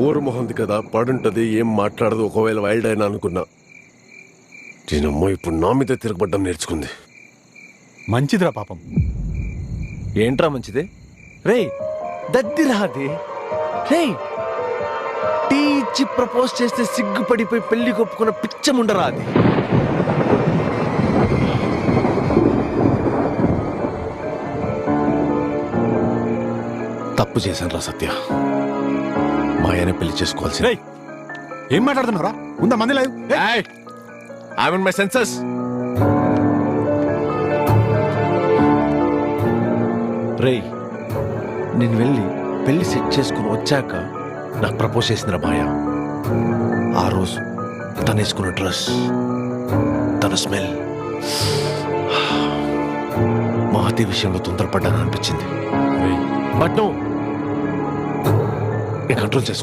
ఊరు మొహంది కదా, పడుంటది, ఏం మాట్లాడదు. ఒకవేళ వైల్డ్ అయినా అనుకున్నా. దీనమ్మో ఇప్పుడు నా మీద తిరగబడ్డం నేర్చుకుంది. మంచిదిరా పాపం. ఏంట్రా మంచిది? రేయ్ దద్దిరా అది. రేయ్ టీ ఇచ్చి ప్రపోజ్ చేస్తే సిగ్గుపడిపోయి పెళ్లి కొప్పుకున్న పిచ్చముండరా అది. తప్పు చేశాను రా సత్య. మాయనే పెళ్లి చేసుకోవాల్సి. రేయ్ ఏం మాట్లాడుతున్నారా? ఉందా మంది లేదు? I mean my senses. రేయ్ నేను వెళ్ళి పెళ్లి సెట్ చేసుకుని వచ్చాక నాకు ప్రపోజ్ చేసిందిరా మాయ. ఆ రోజు తను వేసుకున్న డ్రెస్, తన స్మెల్, మహతి విషయంలో తొందరపడ్డాను అనిపించింది. బట్ నో, నేను కంట్రోల్ చేసుకో.